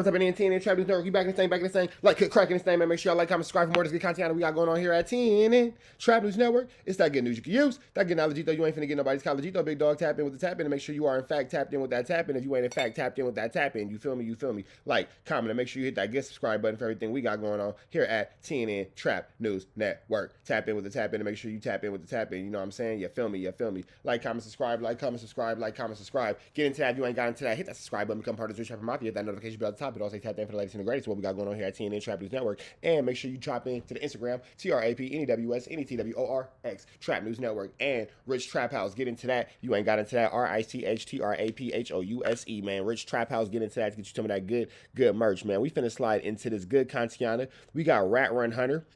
What's up, TNN Trap News Network? You back in this thing, like, cracking this thing, man. Make sure y'all like, comment, subscribe for more of this good content we got going on here at TNN Trap News Network. It's that good news you can use. That good knowledge, though. You ain't finna get nobody's college, though. Big dog, tap in with the tap in and make sure you are, in fact, tapped in with that tap in. If you ain't, in fact, tapped in with that tap in, you feel me? You feel me? Like, comment, and make sure you hit that get subscribe button for everything we got going on here at TNN Trap News Network. Tap in with the tap in and make sure you tap in with the tap in. You know what I'm saying? You feel me? You feel me? Like, comment, subscribe, like, comment, subscribe, like, comment, subscribe. Get into that. If you ain't got into that, hit that subscribe button, become part of the Trap Mafia. Hit that notification bell at the top. It also tap in for the latest and the greatest. What we got going on here at TNN Trap News Network. And make sure you drop in to the Instagram, TRAPNEWS NETWORX, Trap News Network, and Rich Trap House. Get into that. You ain't got into that. RICHTRAPHOUSE, man. Rich Trap House. Get into that to get you some of that good merch, man. We finna slide into this good content. We got Rat Run Hunter.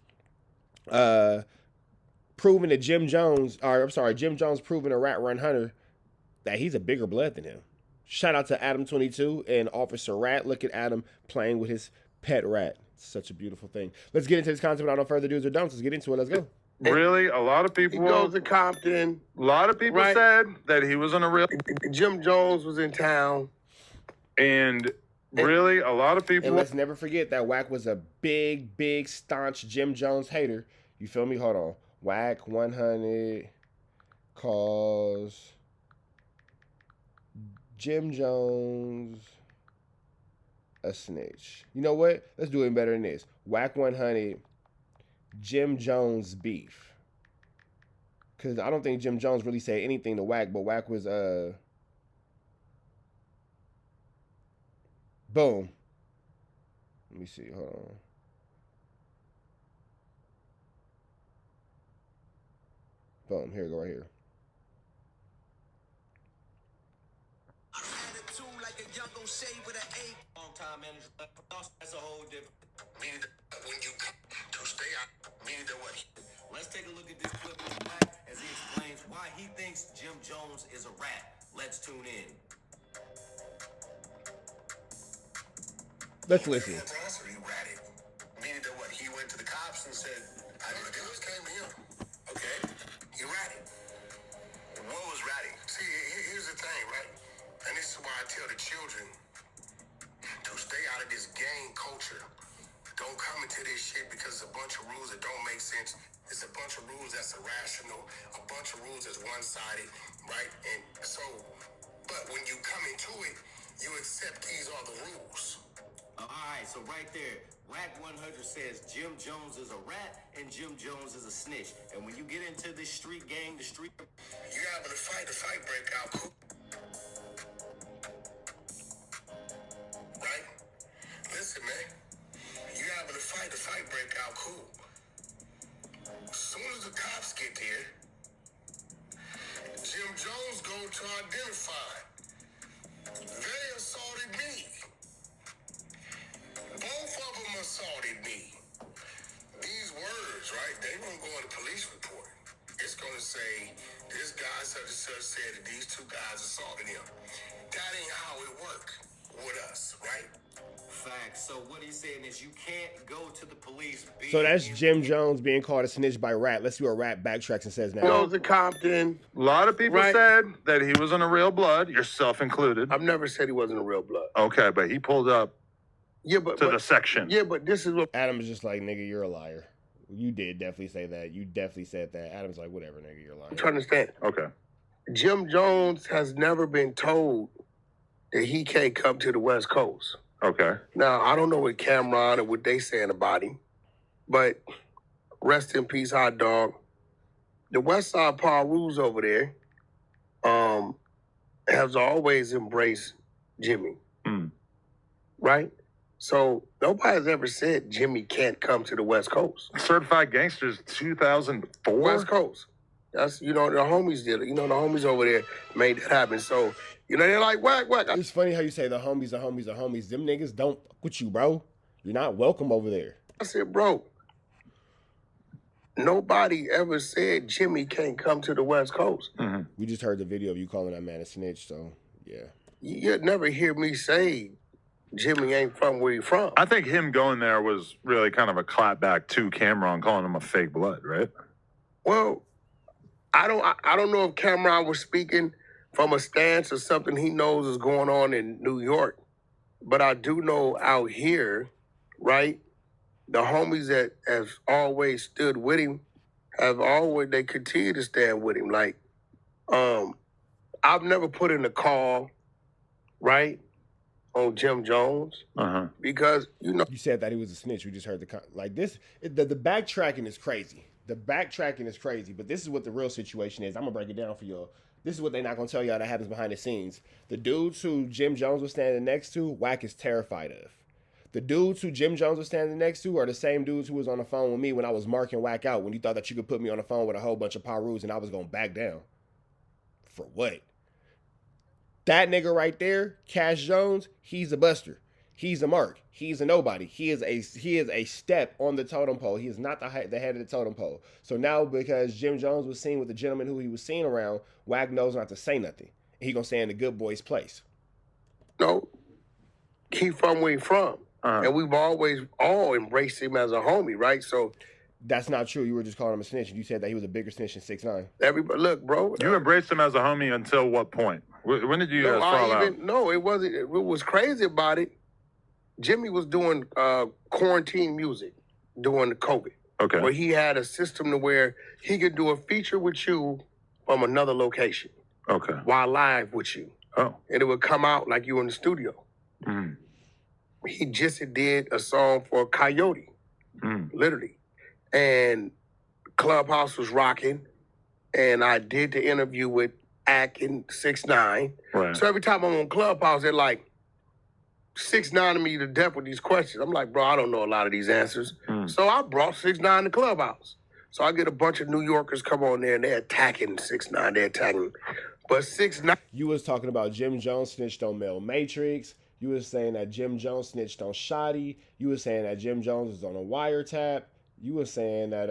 Proving that Jim Jones proving to Rat Run Hunter that he's a bigger blood than him. Shout out to Adam22 and Officer Rat. Look at Adam playing with his pet rat. It's such a beautiful thing. Let's get into this content without no further do's or don'ts. Let's get into it. Let's go. Really? A lot of people... He goes to Compton. A lot of people said that he was on a real... Jim Jones was in town. And really, a lot of people... And let's never forget that WACK was a big, staunch Jim Jones hater. You feel me? Hold on. WACK100 calls Jim Jones a snitch. You know what? Let's do it better than this. WACK100 Jim Jones beef. Because I don't think Jim Jones really said anything to WACK, but WACK was boom. Let me see. Hold on. Boom. Here we go, right here. That's a whole different. Meaning when you to stay out, meaning that what? Let's take a look at this clip of WACK as he explains why he thinks Jim Jones is a rat. Let's tune in. Let's listen. He ratted. Meaning that what? He went to the cops and said, I know the dealers came to him. Okay? He ratted. What was ratting? See, here's the thing, right? And this is why I tell the children to stay out of this gang culture. Don't come into this shit because it's a bunch of rules that don't make sense. It's a bunch of rules that's irrational. A bunch of rules that's one-sided, right? And so, but when you come into it, you accept these are the rules. All right, so right there, WACK100 says Jim Jones is a rat and Jim Jones is a snitch. And when you get into this street gang, the street... You having a fight, the fight break out, cool. Right? Listen, man. You having a fight, the fight break out, cool. As soon as the cops get there, Jim Jones go to identify. They assaulted me. Both of them assaulted me. These words, right, they won't go in the police report. It's going to say, this guy such and such said that these two guys assaulted him. That ain't how it works with us, right? Facts. So what he's saying is you can't go to the police. So that's Jim Jones being called a snitch by Rat. Let's see what Rat backtracks and says now. Goes to Compton. A lot of people said that he was on a real blood, yourself included. I've never said he wasn't a real blood. Okay, but he pulled up to the section. Yeah, but this is what... Adam is just like, nigga, you're a liar. You did definitely say that. You definitely said that. Adam's like, whatever, nigga, you're a liar. I'm trying to understand. Okay. Jim Jones has never been told that he can't come to the West Coast. Okay. Now, I don't know what Cameron or what they saying about him, but rest in peace, hot dog. The West Side Pirus over there has always embraced Jimmy, right? So nobody's ever said Jimmy can't come to the West Coast. Certified Gangsters 2004? West Coast. That's, you know, the homies did it. You know, the homies over there made that happen. So, you know, they're like, whack. It's funny how you say the homies. Them niggas don't fuck with you, bro. You're not welcome over there. I said, bro, nobody ever said Jimmy can't come to the West Coast. Mm-hmm. We just heard the video of you calling that man a snitch, so, yeah. You'd never hear me say Jimmy ain't from where he from. I think him going there was really kind of a clapback to Cameron, calling him a fake blood, right? Well, I don't know if Cameron was speaking from a stance or something he knows is going on in New York But I do know out here, right, the homies that have always stood with him they continue to stand with him. Like, I've never put in a call, right, on Jim Jones because, You said that he was a snitch. We just heard the backtracking is crazy. The backtracking is crazy, but this is what the real situation is. I'm gonna break it down for y'all. This is what they're not gonna tell y'all that happens behind the scenes. The dudes who Jim Jones was standing next to, WACK is terrified of. The dudes who Jim Jones was standing next to are the same dudes who was on the phone with me when I was marking WACK out, when you thought that you could put me on the phone with a whole bunch of Pirus and I was gonna back down. For what? That nigga right there, Cash Jones, he's a buster. He's a mark. He's a nobody. He is a step on the totem pole. He is not the head of the totem pole. So now, because Jim Jones was seen with the gentleman who he was seen around, WACK knows not to say nothing. He gonna stay in the good boy's place. No, he from where he from, and we've always all embraced him as a homie, right? So that's not true. You were just calling him a snitch. You said that he was a bigger snitch than 6ix9ine. Everybody, look, bro. You embraced him as a homie until what point? When did you guys fall out? No, it wasn't. What was crazy about it, Jimmy was doing quarantine music during the COVID. Okay. Where he had a system to where he could do a feature with you from another location. Okay. While live with you. Oh. And it would come out like you in the studio. Mm. He just did a song for Coyote. Literally. And Clubhouse was rocking. And I did the interview with Ack and 6ix9ine. Right. So every time I'm on Clubhouse, they're like, 6ix9ine me to death with these questions. I'm like, bro, I don't know a lot of these answers. So I brought 6ix9ine to Clubhouse. So I get a bunch of New Yorkers come on there and they're attacking 6ix9ine. They're attacking. But 6ix9ine. You was talking about Jim Jones snitched on Mel Matrix. You was saying that Jim Jones snitched on Shotty. You was saying that Jim Jones was on a wiretap. You was saying that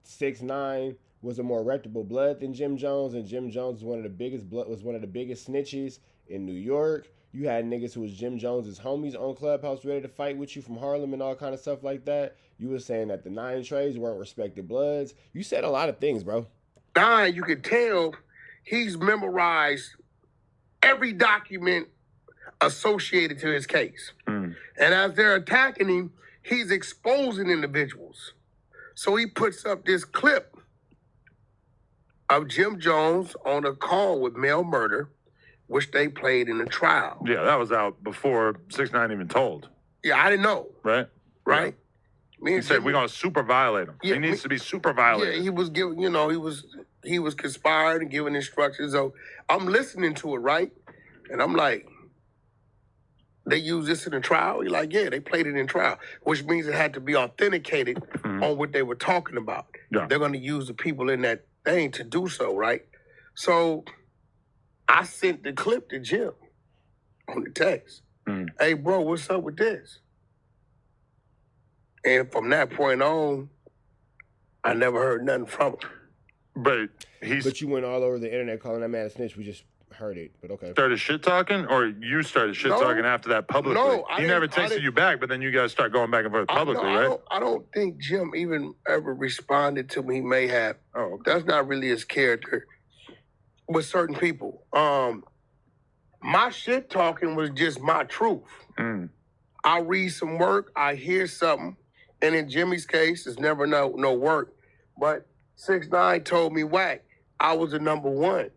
6ix9ine was a more reputable blood than Jim Jones, and Jim Jones was one of the biggest snitches in New York. You had niggas who was Jim Jones's homies on Clubhouse ready to fight with you from Harlem and all kind of stuff like that. You were saying that the 9 Treys weren't respected bloods. You said a lot of things, bro. 9, you could tell he's memorized every document associated to his case. And as they're attacking him, he's exposing individuals. So he puts up this clip of Jim Jones on a call with Mel Murder, which they played in the trial. Yeah, that was out before 6ix9ine even told. Yeah, I didn't know. Right? Right? Yeah. He said, we're going to super violate him. Yeah, he needs to be super violated. Yeah, he was giving, he was conspiring and giving instructions. So I'm listening to it, right? And I'm like, they use this in the trial? He's like, yeah, they played it in trial, which means it had to be authenticated on what they were talking about. Yeah. They're going to use the people in that thing to do so, right? So I sent the clip to Jim on the text. Hey, bro, what's up with this? And from that point on, I never heard nothing from him. But you went all over the internet calling that man a snitch. We just heard it, but okay. Started shit talking, or you started shit talking after that publicly? No, he never texted you back, but then you guys start going back and forth publicly, right? I don't think Jim even ever responded to me. He may have. Oh, okay. That's not really his character with certain people. My shit talking was just my truth. I read some work, I hear something, and in Jimmy's case, it's never no work. But 6ix9ine told me, WACK, I was the number 1.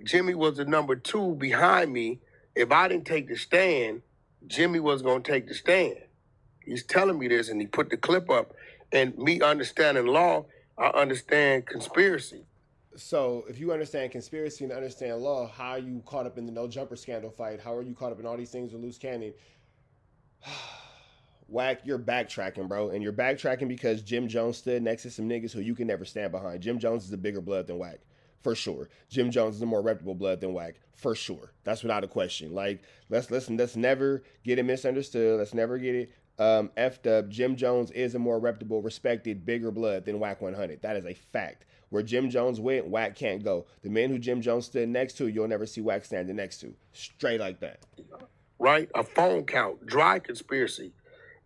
Jimmy was the number 2 behind me. If I didn't take the stand, Jimmy was going to take the stand. He's telling me this, and he put the clip up. And me understanding law, I understand conspiracy. So if you understand conspiracy and understand law, how are you caught up in the no jumper scandal fight? How are you caught up in all these things with Loose Cannon? WACK, you're backtracking, bro. And you're backtracking because Jim Jones stood next to some niggas who you can never stand behind. Jim Jones is a bigger blood than WACK. For sure. Jim Jones is a more reputable blood than WACK. For sure. That's without a question. Like, let's never get it misunderstood. Let's never get it effed up. Jim Jones is a more reputable, respected, bigger blood than WACK100. That is a fact. Where Jim Jones went, WACK can't go. The men who Jim Jones stood next to, you'll never see WACK standing next to. Straight like that. Right? A phone count. Dry conspiracy.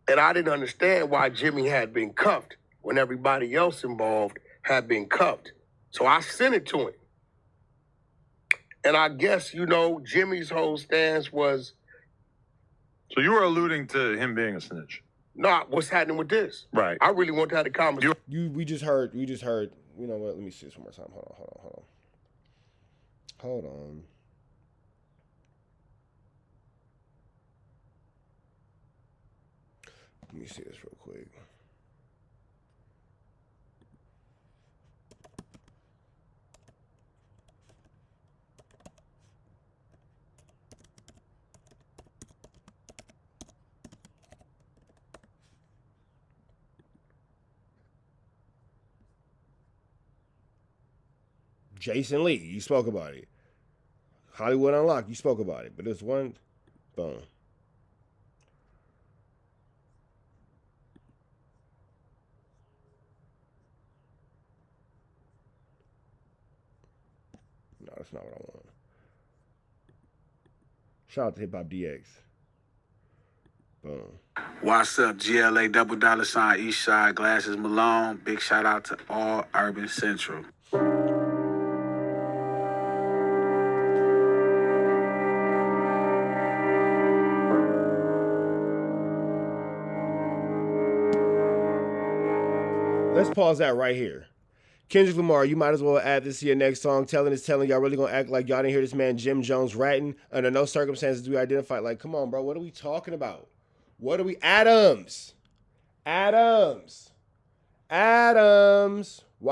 And I didn't understand why Jimmy had been cuffed when everybody else involved had been cuffed. So I sent it to him. And I guess, Jimmy's whole stance was So you were alluding to him being a snitch. No, what's happening with this? Right. I really want to have the conversation. We just heard. You know what? Let me see this one more time. Hold on. Let me see this real quick. Jason Lee, you spoke about it. Hollywood Unlocked, you spoke about it. But there's one, boom. No, that's not what I want. Shout out to Hip Hop DX. Boom. What's up, GLA $$ East Side Glasses Malone. Big shout out to all Urban Central. Let's pause that right here. Kendrick Lamar, you might as well add this to your next song. Telling y'all really gonna act like y'all didn't hear this man Jim Jones ratting. Under no circumstances do we identify. Like, come on, bro. What are we talking about? What are we? Adams. Why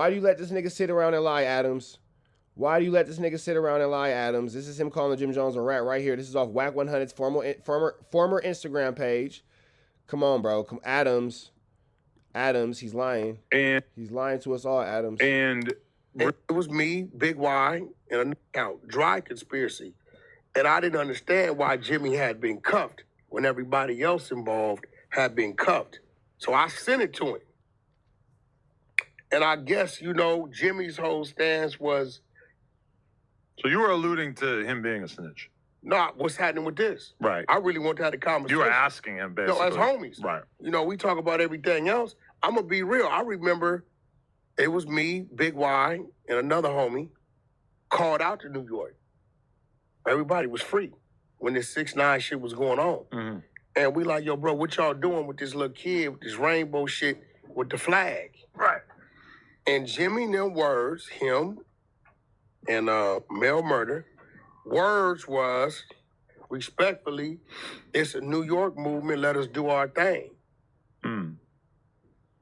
do you let this nigga sit around and lie, Adams? This is him calling Jim Jones a rat right here. This is off WACK100's former Instagram page. Come on, bro. Adams, he's lying. And he's lying to us all, Adams. And it was me, Big Y, and a count, dry conspiracy. And I didn't understand why Jimmy had been cuffed when everybody else involved had been cuffed. So I sent it to him. And I guess, Jimmy's whole stance was... So you were alluding to him being a snitch? No, what's happening with this? Right. I really want to have the conversation. You were asking him, basically. No, as homies. Right. We talk about everything else. I'm going to be real. I remember it was me, Big Y, and another homie called out to New York. Everybody was free when this 6ix9ine shit was going on. Mm-hmm. And we like, yo, bro, what y'all doing with this little kid, with this rainbow shit, with the flag? Right. And Jimmy, them words, him and Mel Murder, words was, respectfully, it's a New York movement, let us do our thing.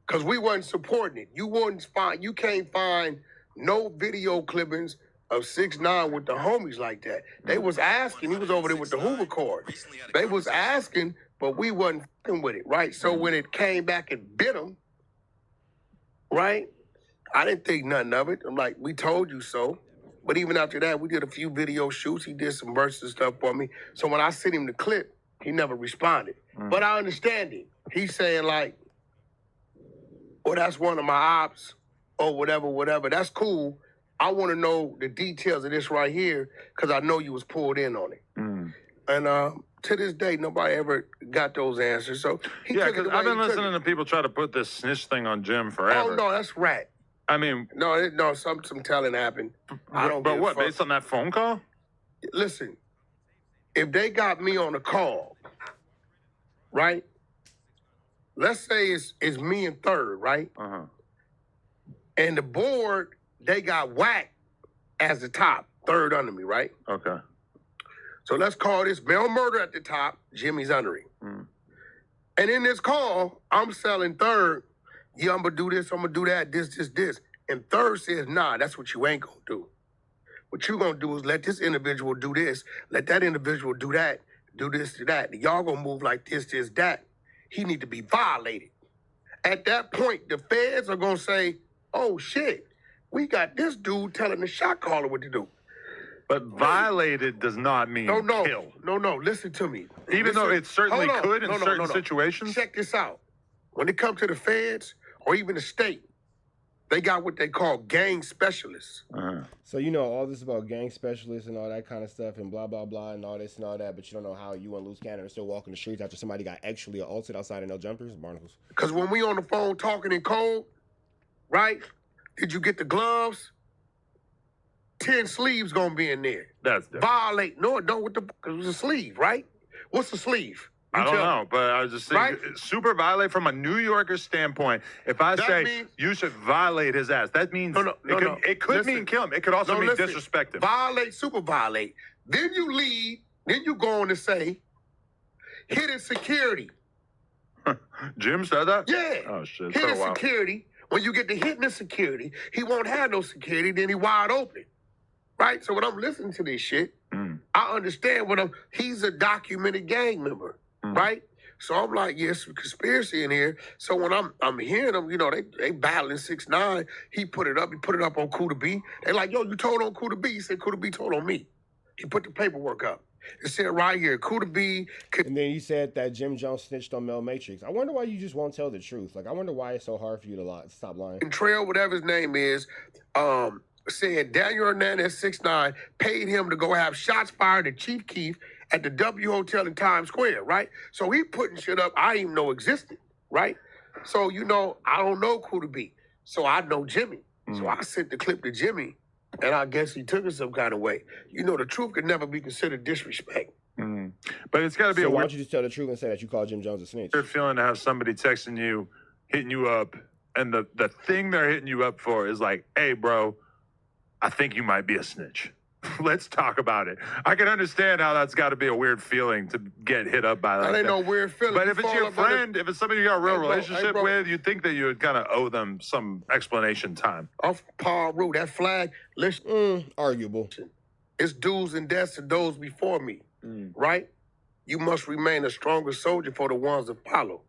Because we wasn't supporting it. You can't find no video clippings of 6ix9ine with the homies like that. They was asking, he was over there with the Hoover Court. They was asking, but we wasn't fucking with it, right? So when it came back and bit him, right, I didn't think nothing of it. I'm like, we told you so. But even after that, we did a few video shoots. He did some verses stuff for me. So when I sent him the clip, he never responded. But I understand it. He's saying like, oh, that's one of my ops or whatever. That's cool. I want to know the details of this right here because I know you was pulled in on it. And to this day, nobody ever got those answers. So yeah, because I've been listening to people try to put this snitch thing on Jim forever. Oh, no, that's rat. I mean... No, some telling happened. I don't But what, based on that phone call? Listen, if they got me on a call, right? Let's say it's me and third, right? Uh-huh. And the board, they got WACK as the top, third under me, right? Okay. So let's call this Mel Murder at the top, Jimmy's under him. And in this call, I'm selling third, yeah, I'm going to do this, I'm going to do that, this. And third says, nah, that's what you ain't going to do. What you going to do is let this individual do this, let that individual do that, do this, do that. Y'all going to move like this, that. He need to be violated. At that point, the feds are going to say, oh, shit, we got this dude telling the shot caller what to do. But violated does not mean kill. No, listen to me. Even though it certainly could in certain situations? Check this out. When it comes to the feds or even the state, they got what they call gang specialists. So all this about gang specialists and all that kind of stuff and blah, blah, blah and all this and all that, but you don't know how you and Loose Cannon are still walking the streets after somebody got actually assaulted outside in no jumpers? Barnacles. Because when we on the phone talking in code, right, did you get the gloves? 10 sleeves gonna be in there. That's different. Violate. No, what the fuck? It was a sleeve, right? What's a sleeve? I don't know, but I was just saying, super violate from a New Yorker standpoint. If I say you should violate his ass, that means it could mean kill him. It could also mean disrespect him. Violate, super violate. Then you leave. Then you go on to say, hidden security. Jim said that? Yeah. Oh, shit. Hidden security. When you get to hitting the security, he won't have no security, then he wide open. Right? So when I'm listening to this shit, I understand he's a documented gang member. Right? So I'm like, yes, conspiracy in here. So when I'm hearing them, you know, they battling 6ix9ine. He put it up on Kuda B. They like, yo, you told on Kuda B. He said Kuda B told on me. He put the paperwork up. It said right here, Kuda B. And then you said that Jim Jones snitched on Mel Matrix. I wonder why you just won't tell the truth. Like, I wonder why it's so hard for you to stop lying. Trail, whatever his name is, said Daniel Hernandez 6ix9ine paid him to go have shots fired at Chief Keef at the W Hotel in Times Square, right? So he putting shit up I didn't even know existed, right? So, you know, I don't know Kuda B. So I know Jimmy. So I sent the clip to Jimmy, and I guess he took it some kind of way. You know, the truth can never be considered disrespect. But it's got to be so why don't you just tell the truth and say that you called Jim Jones a snitch? Weird feeling to have somebody texting you, hitting you up, and the thing they're hitting you up for is like, hey, bro, I think you might be a snitch. Let's talk about it. I can understand how that's got to be a weird feeling to get hit up by that. That ain't no weird feeling. But if it's your friend, if it's somebody you got a real relationship with, you'd think that you would kind of owe them some explanation time. Off Piru, that flag, listen. Arguable. It's do's and deaths to those before me, right? You must remain a stronger soldier for the ones that follow.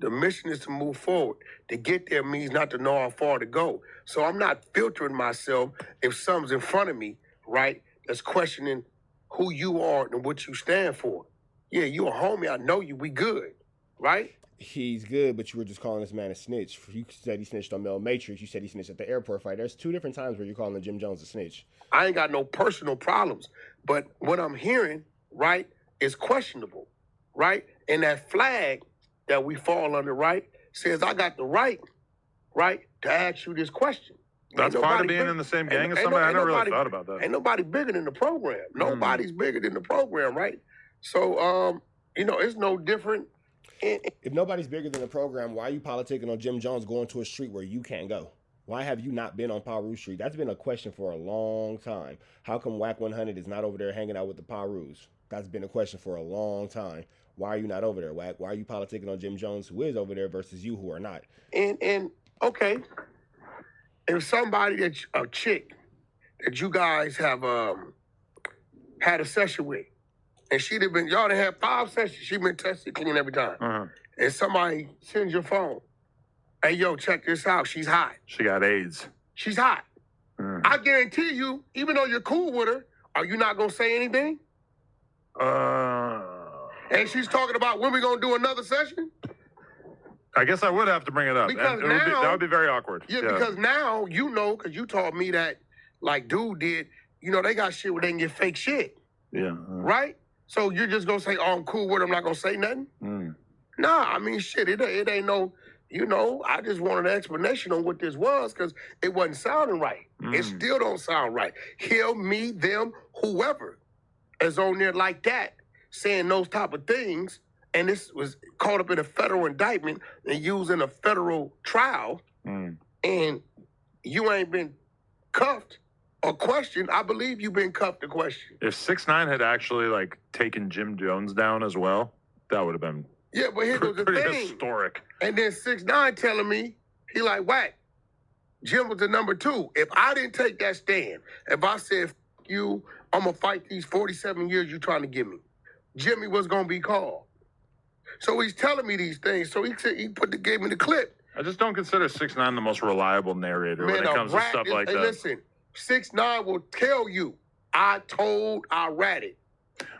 The mission is to move forward. To get there means not to know how far to go. So I'm not filtering myself if something's in front of me, right, that's questioning who you are and what you stand for. Yeah, you a homie. I know you. We good, right? He's good, but you were just calling this man a snitch. You said he snitched on Mel Matrix. You said he snitched at the airport fight. There's 2 different times where you're calling Jim Jones a snitch. I ain't got no personal problems, but what I'm hearing, right, is questionable, right? And that flag that we fall under, right, says I got the right, to ask you this question. That's part of being in the same gang as somebody. I never really thought about that. Ain't nobody bigger than the program. Nobody's bigger than the program, right? So, you know, it's no different. If nobody's bigger than the program, why are you politicking on Jim Jones going to a street where you can't go? Why have you not been on Piru Street? That's been a question for a long time. How come WACK100 is not over there hanging out with the Pirus? That's been a question for a long time. Why are you not over there, WACK? Why are you politicking on Jim Jones, who is over there, versus you, who are not? And okay, if somebody a chick that you guys have had a session with, and she'd have been, y'all done had 5 sessions, she been tested clean every time. And somebody sends your phone, hey, yo, check this out, she's hot. She got AIDS. She's hot. I guarantee you, even though you're cool with her, are you not gonna say anything? And she's talking about when we gonna do another session? I guess I would have to bring it up. Because that would be very awkward. Yeah, because now, you know, because you taught me that, like dude did, you know, they got shit where they can get fake shit. Yeah. Right? So you're just gonna say, oh, I'm cool with her, I'm not gonna say nothing? Nah, I mean, shit, it ain't no, you know, I just wanted an explanation on what this was because it wasn't sounding right. It still don't sound right. Him, me, them, whoever is on there like that, saying those type of things, and this was caught up in a federal indictment and used in a federal trial, and you ain't been cuffed or questioned. I believe you've been cuffed or questioned. If 6ix9ine had actually, like, taken Jim Jones down as well, that would have been but here was the pretty thing. Historic. And then 6ix9ine telling me, he like, WACK, Jim was the number 2. If I didn't take that stand, if I said, F you, I'm going to fight these 47 years you trying to give me, Jimmy was going to be called. So he's telling me these things. So he gave me the clip. I just don't consider 6ix9ine the most reliable narrator when it comes to stuff like that. Listen, 6ix9ine will tell you, I ratted.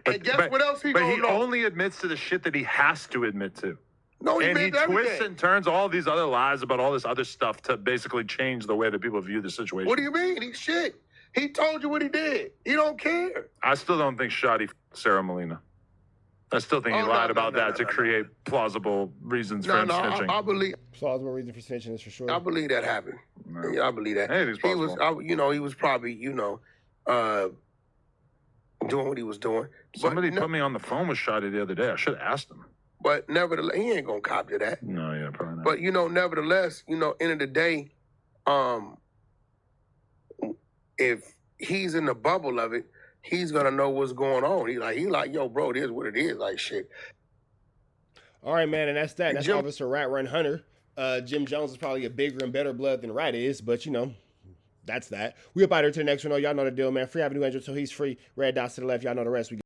And guess what else he gonna know? But he only admits to the shit that he has to admit to. No, he twists everything. And turns all these other lies about all this other stuff to basically change the way that people view the situation. What do you mean? He's shit. He told you what he did. He don't care. I still don't think Shotty Sarah Molina. I still think he lied about that to create plausible reasons for him snitching. I believe plausible reason for snitching is for sure. I believe that happened. Yeah, I believe that. Anything's possible. He was probably, doing what he was doing. Somebody put me on the phone with Shotty the other day. I should have asked him. But nevertheless, he ain't gonna cop to that. No, yeah, probably not. But nevertheless, end of the day, if he's in the bubble of it, he's gonna know what's going on. He like, yo, bro, this is what it is. Like shit. All right, man, and that's that. That's Jim- Officer Rat Run Hunter. Jim Jones is probably a bigger and better blood than Rat is, but that's that. We up out here to the next one. Oh, y'all know the deal, man. Free Avenue Angel, so he's free. Red dots to the left. Y'all know the rest. We